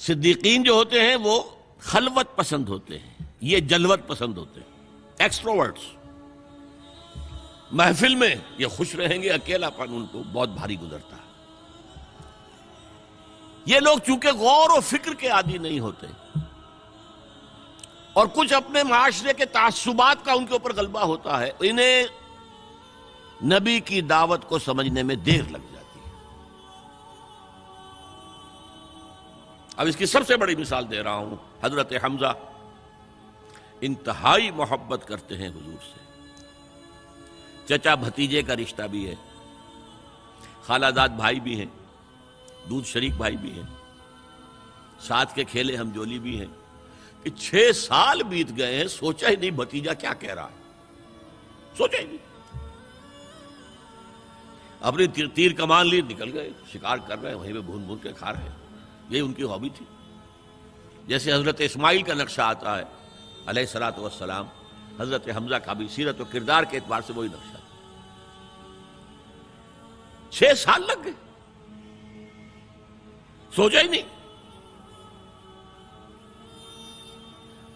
صدیقین جو ہوتے ہیں وہ خلوت پسند ہوتے ہیں، یہ جلوت پسند ہوتے ہیں، ایکسٹروورٹس۔ محفل میں یہ خوش رہیں گے، اکیلا پن ان کو بہت بھاری گزرتا ہے۔ یہ لوگ چونکہ غور و فکر کے عادی نہیں ہوتے اور کچھ اپنے معاشرے کے تعصبات کا ان کے اوپر غلبہ ہوتا ہے، انہیں نبی کی دعوت کو سمجھنے میں دیر لگ جاتی ہے۔ اب اس کی سب سے بڑی مثال دے رہا ہوں، حضرت حمزہ انتہائی محبت کرتے ہیں حضور سے، چچا بھتیجے کا رشتہ بھی ہے، خالہ زاد بھائی بھی ہیں، دودھ شریک بھائی بھی ہیں، ساتھ کے کھیلے ہم جولی بھی ہیں، کہ 6 سال بیت گئے ہیں، سوچا ہی نہیں بھتیجا کیا کہہ رہا ہے، سوچا ہی نہیں۔ اپنی تیر کمان لی نکل گئے، شکار کر رہے ہیں، وہیں پہ بھون بھون کے کھا رہے ہیں، یہی ان کی ہابی تھی۔ جیسے حضرت اسماعیل کا نقشہ آتا ہے علیہ الصلوۃ والسلام، حضرت حمزہ کا بھی سیرت و کردار کے اعتبار سے وہی نقشہ تھا۔ 6 سال لگ گئے، سوچا ہی نہیں،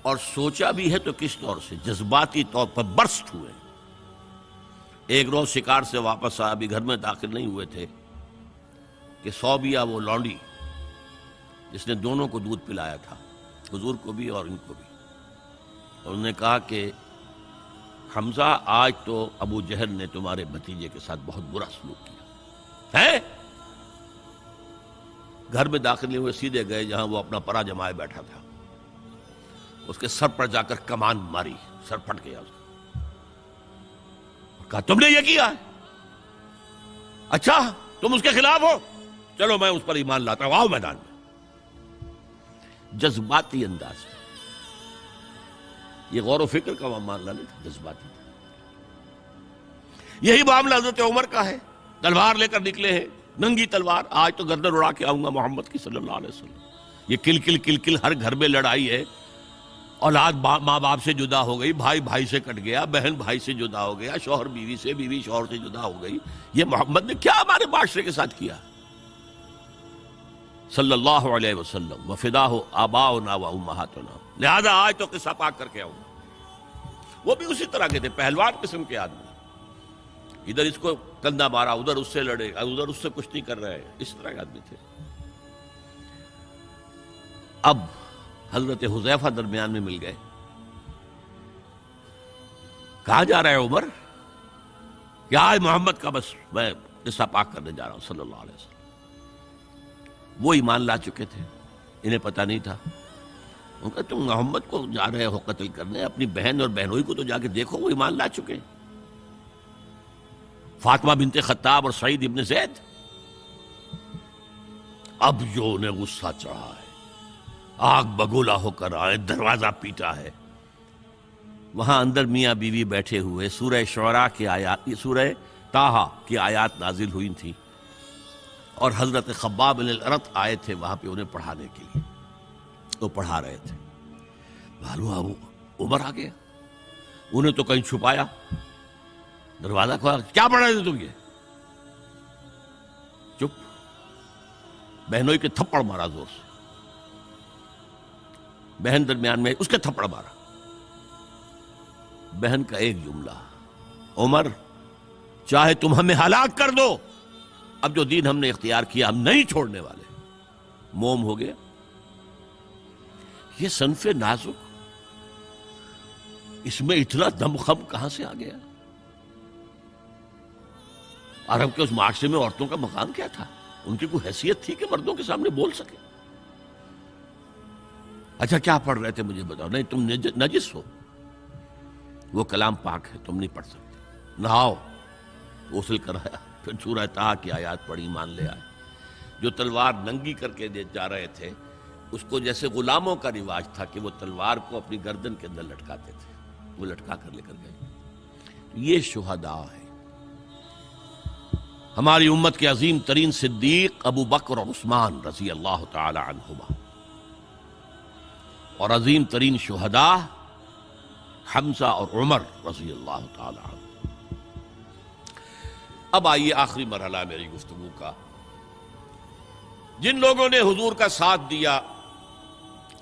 اور سوچا بھی ہے تو کس طور سے، جذباتی طور پر برسٹ ہوئے۔ ایک روز شکار سے واپس آیا، ابھی گھر میں داخل نہیں ہوئے تھے کہ صوبیہ وہ لونڈی جس نے دونوں کو دودھ پلایا تھا، حضور کو بھی اور ان کو بھی، اور انہوں نے کہا کہ حمزہ آج تو ابو جہل نے تمہارے بھتیجے کے ساتھ بہت برا سلوک کیا ہے۔ گھر میں داخل نہیں ہوئے، سیدھے گئے جہاں وہ اپنا پرا جمائے بیٹھا تھا، اس کے سر پر جا کر کمان ماری، سر پھٹ گیا اس کا۔ کہا تم نے یہ کیا ہے؟ اچھا تم اس کے خلاف ہو، چلو میں اس پر ایمان لاتا ہوں، آؤ میدان میں۔ جذباتی انداز ہے، یہ غور و فکر کا معاملہ نہیں تھا، جذباتی تھا۔ یہی معاملہ حضرت عمر کا ہے، تلوار لے کر نکلے ہیں، ننگی تلوار، آج تو گردن اڑا کے آؤں گا محمد کی صلی اللہ علیہ وسلم۔ یہ کل کل کل کل ہر گھر میں لڑائی ہے، اولاد ماں باپ سے جدا ہو گئی، بھائی بھائی سے کٹ گیا، بہن بھائی سے جدا ہو گیا، شوہر بیوی سے، بیوی شوہر سے جدا ہو گئی۔ یہ محمد نے کیا ہمارے معاشرے کے ساتھ کیا صلی اللہ علیہ وسلم، وفداہ آباؤنا و امہاتنا۔ لہذا آج تو قصہ پاک کر کے آؤں گا۔ وہ بھی اسی طرح کے تھے، پہلوان قسم کے آدمی، ادھر اس کو کندھا مارا، ادھر اس سے لڑے، ادھر اس سے کشتی کر رہے ہیں، اس طرح کے آدمی تھے۔ اب حضرت حذیفہ درمیان میں مل گئے، کہاں جا رہا ہے عمر؟ کہ آج محمد کا بس میں قصہ پاک کرنے جا رہا ہوں صلی اللہ علیہ وسلم۔ وہ ایمان لا چکے تھے، انہیں پتہ نہیں تھا۔ ان کا تم محمد کو جا رہے ہو قتل کرنے، اپنی بہن اور بہنوئی کو تو جا کے دیکھو، وہ ایمان لا چکے، فاطمہ بنت خطاب اور سعید ابن زید۔ اب جو انہیں غصہ چڑھا ہے، آگ بگولا ہو کر آئے، دروازہ پیٹا ہے، وہاں اندر میاں بیوی بیٹھے ہوئے، سورہ شعراء کی آیات، سورہ طٰہٰ کی آیات نازل ہوئی تھی، اور حضرت خباب بن الارت آئے تھے وہاں پہ انہیں پڑھانے کے لیے، تو پڑھا رہے تھے۔ معلوم ابو عمر آ گیا، انہیں تو کہیں چھپایا، دروازہ کھولا، کیا پڑھ رہے تھے تم؟ یہ چپ۔ بہنوئی کے تھپڑ مارا زور سے، بہن درمیان میں، اس کے تھپڑ مارا۔ بہن کا ایک جملہ، عمر چاہے تم ہمیں ہلاک کر دو، اب جو دین ہم نے اختیار کیا ہم نہیں چھوڑنے والے۔ موم ہو گیا۔ یہ صنف نازک، اس میں اتنا دم خم کہاں سے آ گیا؟ عرب کے اس معاشرے میں عورتوں کا مقام کیا تھا؟ ان کی کوئی حیثیت تھی کہ مردوں کے سامنے بول سکے؟ اچھا کیا پڑھ رہے تھے مجھے بتاؤ؟ نہیں تم نجس ہو، وہ کلام پاک ہے، تم نہیں پڑھ سکتے، نہاؤ۔ غسل کرایا، پھر سورہ طٰہٰ کی آیات پڑھی، مان لے آئے۔ جو تلوار ننگی کر کے جا رہے تھے، اس کو جیسے غلاموں کا رواج تھا کہ وہ تلوار کو اپنی گردن کے اندر لٹکاتے تھے، وہ لٹکا کر لے کر گئے۔ یہ شہداء ہے۔ ہماری امت کے عظیم ترین صدیق ابو بکر اور عثمان رضی اللہ تعالی عنہما، اور عظیم ترین شہداء حمزہ اور عمر رضی اللہ تعالی عنہ۔ اب آئیے آخری مرحلہ میری گفتگو کا۔ جن لوگوں نے حضور کا ساتھ دیا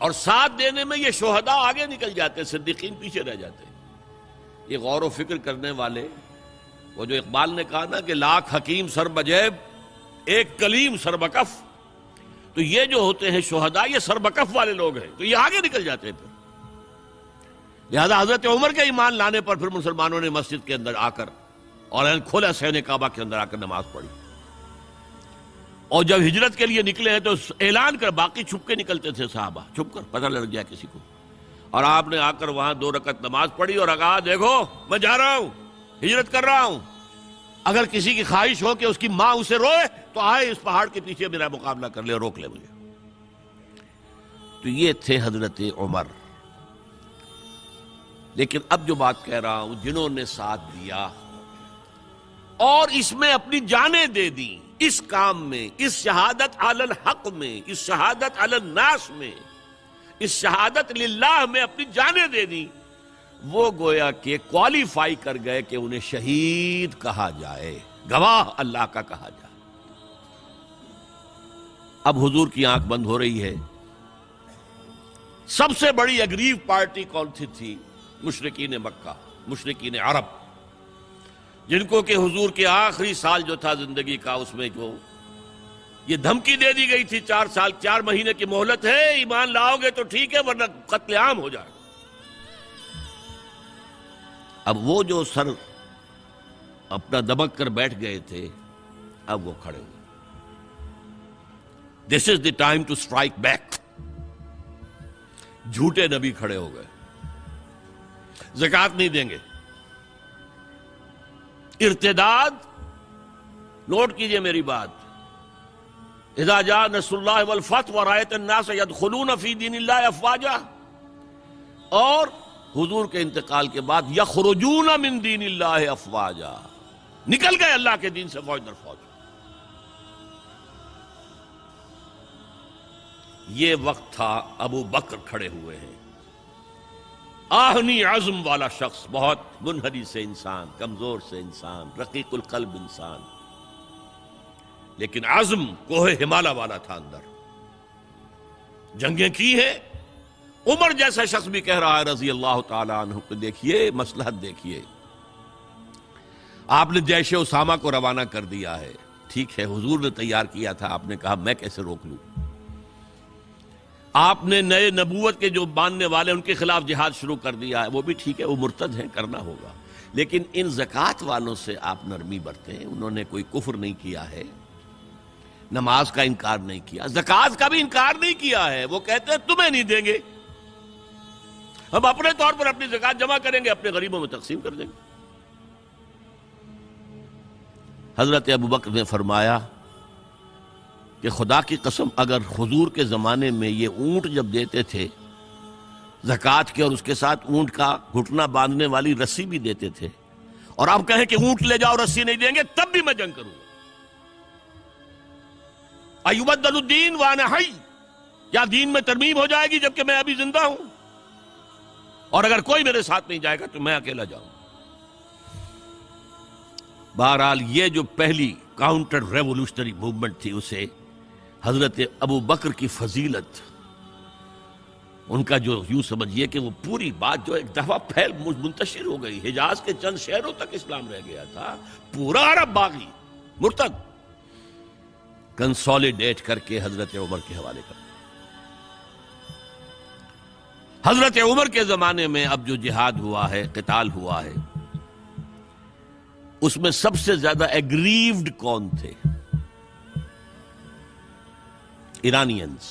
اور ساتھ دینے میں یہ شہداء آگے نکل جاتے، صدیقین پیچھے رہ جاتے. یہ غور و فکر کرنے والے، وہ جو اقبال نے کہا نا کہ لاکھ حکیم سر بجیب ایک کلیم سر بکف، تو یہ جو ہوتے ہیں شہداء یہ سر بکف والے لوگ ہیں، تو یہ آگے نکل جاتے ہیں. پھر لہذا حضرت عمر کے ایمان لانے پر پھر مسلمانوں نے مسجد کے اندر آ کر اور کھولا صحن کعبہ کے اندر آ کر نماز پڑھی. اور جب ہجرت کے لیے نکلے ہیں تو اعلان کر، باقی چھپ کے نکلتے تھے صحابہ، چھپ کر، پتہ لگ جائے کسی کو. اور آپ نے آ کر وہاں 2 رکعت نماز پڑھی اور کہا دیکھو میں جا رہا ہوں، ہجرت کر رہا ہوں، اگر کسی کی خواہش ہو کہ اس کی ماں اسے روئے تو آئے اس پہاڑ کے پیچھے میرا مقابلہ کر لے، روک لے مجھے. تو یہ تھے حضرت عمر. لیکن اب جو بات کہہ رہا ہوں، جنہوں نے ساتھ دیا اور اس میں اپنی جانیں دے دیں، اس کام میں، اس شہادت علی الحق میں، اس شہادت علی الناس میں، اس شہادت للہ میں اپنی جانیں دے دیں، وہ گویا کہ کوالیفائی کر گئے کہ انہیں شہید کہا جائے، گواہ اللہ کا کہا جائے. اب حضور کی آنکھ بند ہو رہی ہے. سب سے بڑی اگریو پارٹی کون سی تھی؟ مشرکین مکہ، مشرکین عرب، جن کو کہ حضور کے آخری سال جو تھا زندگی کا، اس میں جو یہ دھمکی دے دی گئی تھی 4 سال 4 مہینے کی مہلت ہے، ایمان لاؤ گے تو ٹھیک ہے ورنہ قتل عام ہو جائے. اب وہ جو سر اپنا دبک کر بیٹھ گئے تھے، اب وہ کھڑے ہوئے. This is the time to strike back. جھوٹے نبی کھڑے ہو گئے، زکوٰۃ نہیں دیں گے. ارتداد، نوٹ کیجئے میری بات، اذا جاء نصر اللہ والفتح ورأیت الناس يدخلون فی دین اللہ افواجا، اور حضور کے انتقال کے بعد یخرجون من دین اللہ افواجا، نکل گئے اللہ کے دین سے فوج در فوج. یہ وقت تھا، ابو بکر کھڑے ہوئے ہیں، آہنی عزم والا شخص، بہت منہدی سے انسان، کمزور سے انسان، رقیق القلب انسان، لیکن عزم کوہ ہمالہ والا تھا اندر. جنگیں کی ہیں. عمر جیسا شخص بھی کہہ رہا ہے رضی اللہ تعالی عنہ کہ دیکھیے مصلحت دیکھیے، آپ نے جیش اسامہ کو روانہ کر دیا ہے، ٹھیک ہے، حضور نے تیار کیا تھا، آپ نے کہا میں کیسے روک لوں. آپ نے نئے نبوت کے جو ماننے والے ان کے خلاف جہاد شروع کر دیا ہے، وہ بھی ٹھیک ہے، وہ مرتد ہیں، کرنا ہوگا. لیکن ان زکوٰۃ والوں سے آپ نرمی برتیں. انہوں نے کوئی کفر نہیں کیا ہے، نماز کا انکار نہیں کیا، زکوٰۃ کا بھی انکار نہیں کیا ہے. وہ کہتے ہیں تمہیں نہیں دیں گے، ہم اپنے طور پر اپنی زکوٰۃ جمع کریں گے، اپنے غریبوں میں تقسیم کر دیں گے. حضرت ابوبکر نے فرمایا کہ خدا کی قسم اگر حضور کے زمانے میں یہ اونٹ جب دیتے تھے زکوٰۃ کے، اور اس کے ساتھ اونٹ کا گھٹنا باندھنے والی رسی بھی دیتے تھے، اور آپ کہیں کہ اونٹ لے جاؤ رسی نہیں دیں گے، تب بھی میں جنگ کروں گا. ایبدل الدین وانا حی، یا دین میں ترمیم ہو جائے گی جبکہ میں ابھی زندہ ہوں، اور اگر کوئی میرے ساتھ نہیں جائے گا تو میں اکیلا جاؤں. بہرحال یہ جو پہلی کاؤنٹر ریولوشنری موومنٹ تھی، اسے حضرت ابو بکر کی فضیلت، ان کا جو یوں سمجھیے کہ وہ پوری بات جو ایک دفعہ پھیل منتشر ہو گئی، حجاز کے چند شہروں تک اسلام رہ گیا تھا، پورا عرب باغی مرتد، کنسولیڈیٹ کر کے حضرت عمر کے حوالے کر. حضرت عمر کے زمانے میں اب جو جہاد ہوا ہے، قتال ہوا ہے، اس میں سب سے زیادہ ایگریوڈ کون تھے؟ ایرانینز.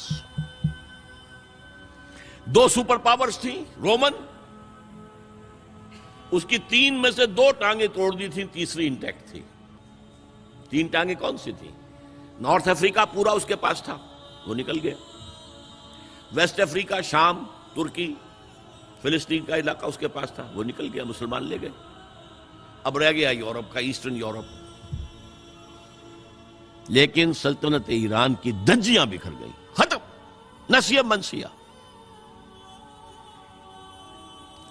2 سپر پاورز تھیں، رومن، اس کی 3 میں سے 2 ٹانگیں توڑ دی تھیں، تیسری انٹیکٹ تھی. 3 ٹانگیں کون سی تھیں؟ نارتھ افریقہ پورا اس کے پاس تھا، وہ نکل گیا. ویسٹ افریقہ، شام، ترکی، فلسطین کا علاقہ اس کے پاس تھا، وہ نکل گیا، مسلمان لے گئے. اب رہ گیا یورپ کا، ایسٹرن یورپ. لیکن سلطنت ایران کی دھجیاں بکھر گئی، ختم، نسیہ منسیہ.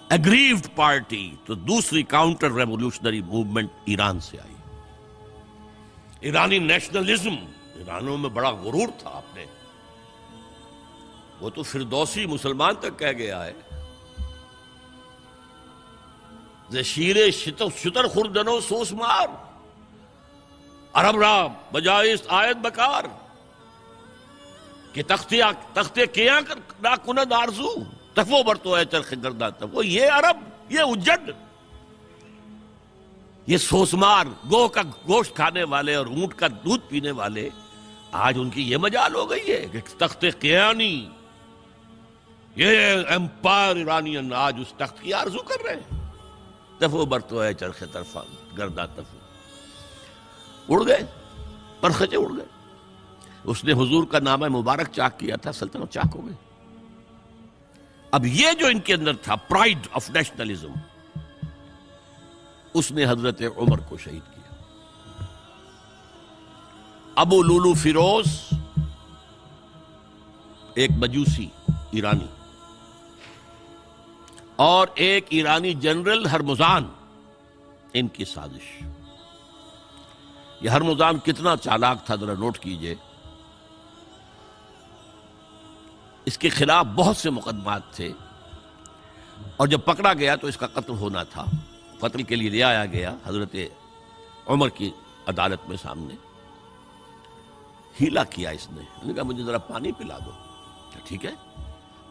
ایگریوڈ پارٹی تو دوسری کاؤنٹر ریولوشنری موومنٹ ایران سے آئی. ایرانی نیشنلزم، ایرانوں میں بڑا غرور تھا. آپ نے وہ تو فردوسی مسلمان تک کہہ گیا ہے، شیر شتر خوردنو سوس مار عرب را بجائست آیت بکار کہ تختے کیا نہ کند آرزو تفو برتو ہے چرخ گردہ تفو. یہ عرب، یہ اجڑ، یہ سوسمار، گو کا گوشت کھانے والے اور اونٹ کا دودھ پینے والے، آج ان کی یہ مجال ہو گئی ہے کہ تخت قیانی، یہ امپائر ایرانین آج اس تخت کی آرزو کر رہے ہیں. تفو برتو ہے چرخ طرفا گردہ تفو. اڑ گئے، پرخچے اڑ گئے. اس نے حضور کا نامہ مبارک چاک کیا تھا، سلطنت چاک ہو گئی. اب یہ جو ان کے اندر تھا پرائڈ آف نیشنلزم، اس نے حضرت عمر کو شہید کیا. ابو لولو فیروز ایک مجوسی ایرانی اور ایک ایرانی جنرل ہرمزان، ان کی سازش. یہ ہرمزان کتنا چالاک تھا ذرا نوٹ کیجئے. اس کے خلاف بہت سے مقدمات تھے اور جب پکڑا گیا تو اس کا قتل ہونا تھا. قتل کے لیے لے آیا گیا حضرت عمر کی عدالت میں سامنے. ہیلا کیا اس نے کہا مجھے ذرا پانی پلا دو. ٹھیک ہے،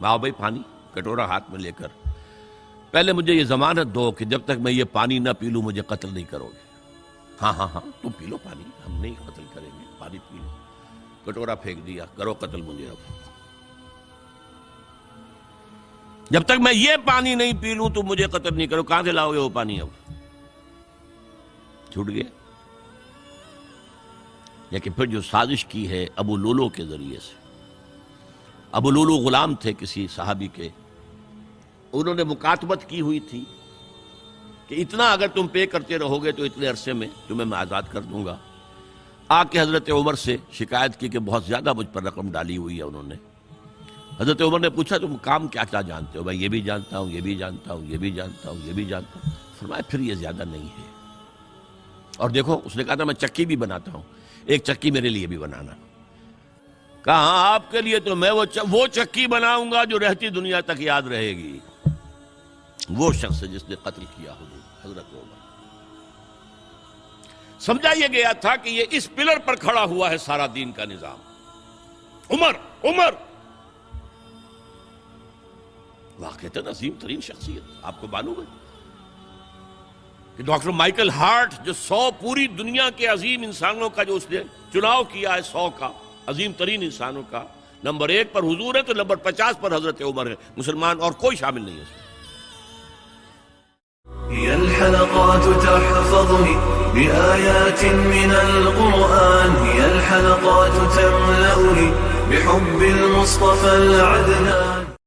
ماؤ بھائی پانی، کٹورا ہاتھ میں لے کر. پہلے مجھے یہ ضمانت دو کہ جب تک میں یہ پانی نہ پی لوں مجھے قتل نہیں کرو گے. ہاں ہاں ہاں تم پی لو پانی، ہم نہیں قتل کریں گے، پانی پی لو. کٹورا پھینک دیا، کرو قتل مجھے. اب جب تک میں یہ پانی نہیں پی لوں تو مجھے قتل نہیں کرو. کہاں سے لاؤ گے وہ پانی؟ اب چھوٹ گیا. لیکن پھر جو سازش کی ہے ابو لولو کے ذریعے سے، ابو لولو غلام تھے کسی صحابی کے، انہوں نے مکاتبت کی ہوئی تھی کہ اتنا اگر تم پے کرتے رہو گے تو اتنے عرصے میں تمہیں میں آزاد کر دوں گا. آ کے حضرت عمر سے شکایت کی کہ بہت زیادہ مجھ پر رقم ڈالی ہوئی ہے انہوں نے. حضرت عمر نے پوچھا تم کام کیا کیا جانتے ہو؟ بھائی یہ بھی جانتا ہوں، یہ بھی جانتا ہوں، یہ بھی جانتا ہوں، یہ بھی جانتا ہوں. فرمایا پھر یہ زیادہ نہیں ہے. اور دیکھو اس نے کہا تھا میں چکی بھی بناتا ہوں، ایک چکی میرے لیے بھی بنانا. کہا آپ کے لیے تو میں وہ چکی بناؤں گا جو رہتی دنیا تک یاد رہے گی. وہ شخص جس نے قتل کیا حضرت عمر. سمجھا یہ گیا تھا کہ یہ اس پلر پر کھڑا ہوا ہے سارا دین کا نظام. عمر عمر واقعتاً عظیم ترین شخصیت. آپ کو معلوم ہے کہ ڈاکٹر مائیکل ہارٹ جو 100 پوری دنیا کے عظیم انسانوں کا جو اس نے چناؤ کیا ہے 100 کا عظیم ترین انسانوں کا، نمبر 1 پر حضور ہے تو نمبر 50 پر حضرت عمر ہے. مسلمان اور کوئی شامل نہیں ہے اس میں. هي الحلقات تحفظني بآيات من القرآن، هي الحلقات تملأني بحب المصطفى العدنان.